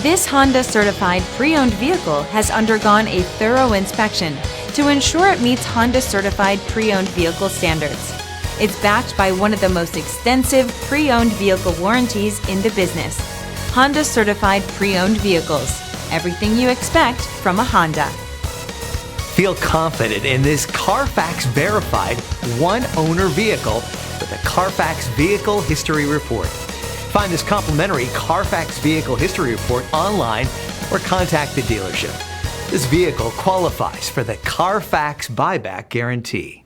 This Honda Certified pre-owned vehicle has undergone a thorough inspection to ensure it meets Honda Certified pre-owned vehicle standards. It's backed by one of the most extensive pre-owned vehicle warranties in the business. Honda Certified pre-owned vehicles. Everything you expect from a Honda. Feel confident in this CARFAX verified one-owner vehicle with a CARFAX Vehicle History Report. Find this complimentary CARFAX Vehicle History Report online or contact the dealership. This vehicle qualifies for the CARFAX Buyback Guarantee.